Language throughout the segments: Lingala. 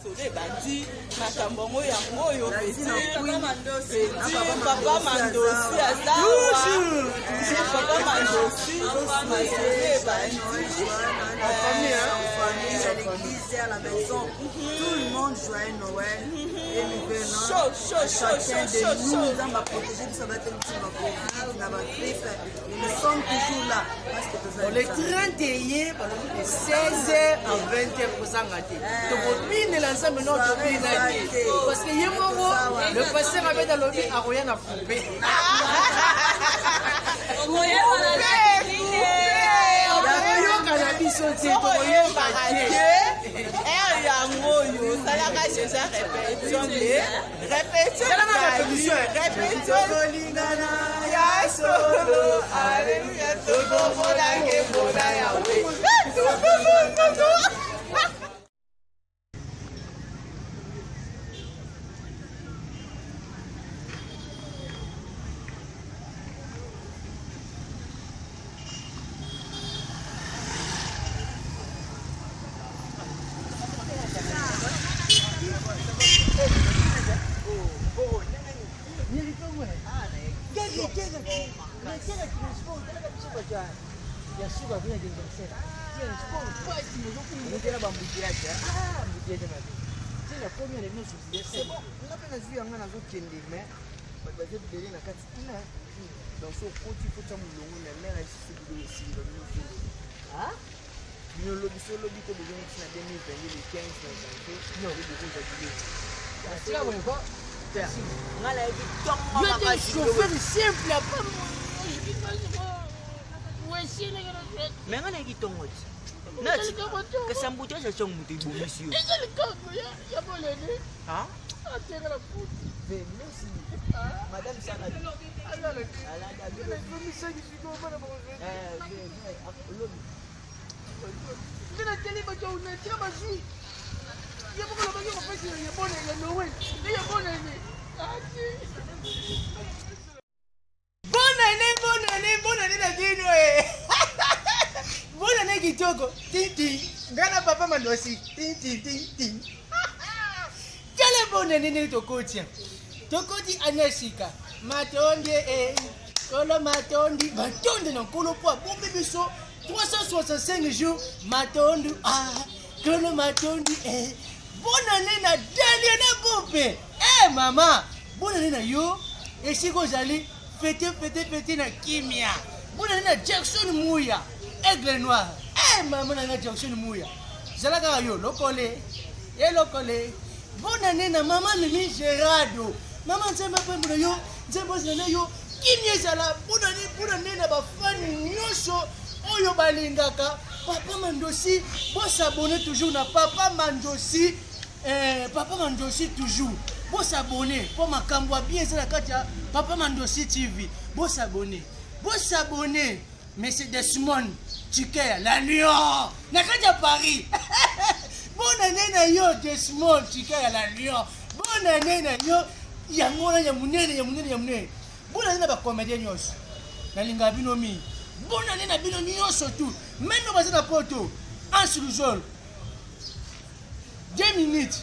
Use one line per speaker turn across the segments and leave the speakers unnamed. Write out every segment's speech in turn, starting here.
Sole bandi makambo ngo yango oyo petit papa mandosi azawa papa mandosi masole bandi
la famille à l'église à la maison tout le monde joyeux Noël et nous venons chacun de nous dans ma protéger de savoir que nous sommes grippe et nous sommes toujours là parce que
le 31 de 16h à 20h pour ensemble non parce que le pasteur avait dans le lit à rien à couper. Bonne année la vie. Bonne année Kitoko. Tinti. Gana papa mandosi. Tinti. Quelle bonne année Tokoti. Tokoti Anashika. Matondi Kolo Matondi. Matondi non kolo poa. Bombe biso. 365 jours. Matondi. Kolo Matondi bonne année na Daniel na Bombe. Maman. Bonne année na yo. Et si vous allez fêter na Kimia. Bonne année na Jackson Mouya. Aigle noir. Maman na Jackson Mouya. Zalaka yo lokole. Bonne année na maman Mimi Gerardo. Maman nzemba pembo yo, nzembo zana yo. Kimia zala bonne année na ba fan nyonso oyo balingaka. Papa Mandosi, vous s'abonnez toujours na Papa Mandosi. Papa Mandosi toujours. Vous s'abonnez pour ma camboua bien c'est la carte Papa Mandosi TV. Vous s'abonnez. Monsieur Desmond Chiker la Lyon. Na carte Paris. Bonne année na yo Desmond Chiker la Lyon. Bonne année na yo ya mona ya munene. Bonne année na ba comédien nyos. Na linga binomi. Bonne année na bino nyonso tout. Maintenant basé na poto. En sur le sol. 2 minutes.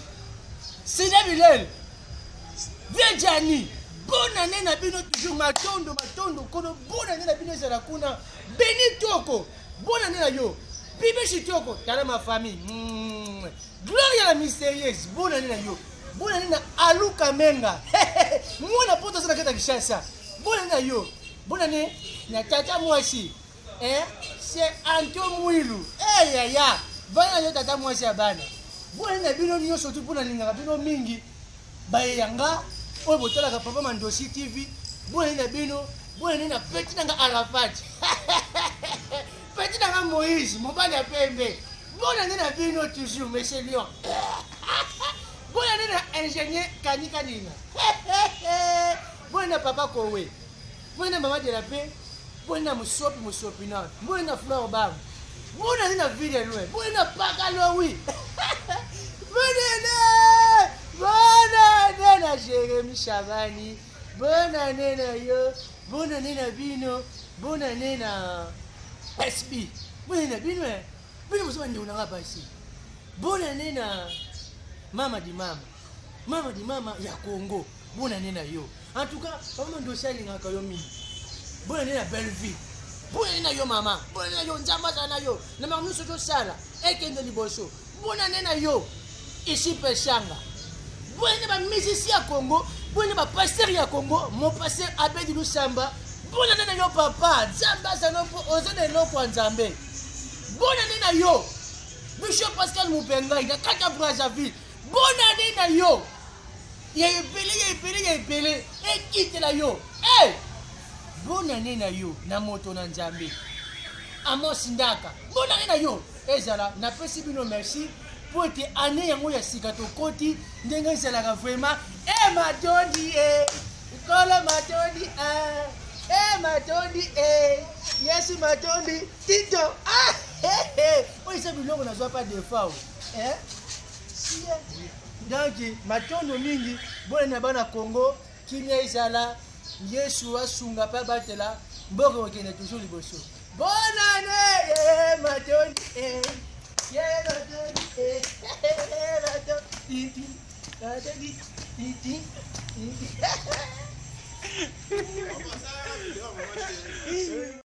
C'est Bilal. Bien Jani. Bonne année na bino toujours matondo kono. Bonne année na bino Zarakuna. Benitoko. Bonne année na yo. Bibi Chitoko. Tala ma famille. Gloria la mystérieuse. Bonne année na yo. Bonne année na Aluka Menga. Moi na poto sana kata Kishasa. Bonne année na yo. Bonne année na tata mwasi. C'est Anto Mouilou. Ya. Bana yo tata mwasi ya bana. Bonne na bino nyo surtout pour na linga bino mingi. Bayanga oyo botala ka Papa Mandosi TV. Bonne na bino, bonne na petit nanga Arafat. Petit nanga Moïse, mobali ya pembe. Bonne na bino toujours monsieur Lion. Bonne na ingénieur Kanika Nina. Bonne na Papa Kowe. Bonne na Maman de la Paix. Bonne na Musopi na. Bonne na Fleur Bam. Bonne na Ville Loin. Bonne na Pakalowi. Bonne année na Jérémy Chavani. Bonne année na yo. Bonne année na Bino. Bonne année na SP. Bonne année na Bino. Bino muso bande unanga basi. Bonne année na mama di mama ya Congo bona nena yo en tout cas papa ndosi alingaka yo mingi bona nena belle vie bona nena yo mama bona nena yo nzamba sana yo na mamu soto sala ekende liboso bona nena yo ici peshanga bona nena ba musicien ya Congo bona ba pasteur ya Congo mon pasteur Abedi Lusamba bona nena yo papa nzamba sana po ozone lokwa nzambe bona nena yo Bishop Pascal Mupengai na kaka Brazzaville bona nena yo ya epele ekitela yo bona nena yo na moto na nzambe Amos Ndaka bona nena yo ezala napesi bino merci po ete ane yango ya sika tokoti ndenge ezalaka vraiment matondi kolo matondi matondi yesu matondi tito oyo eza biloko nazwa pa defa donc matondo mingi bona na bana Congo kimia ezala yesu asunga pa batela mboka okende toujours liboso bonane matondi matondi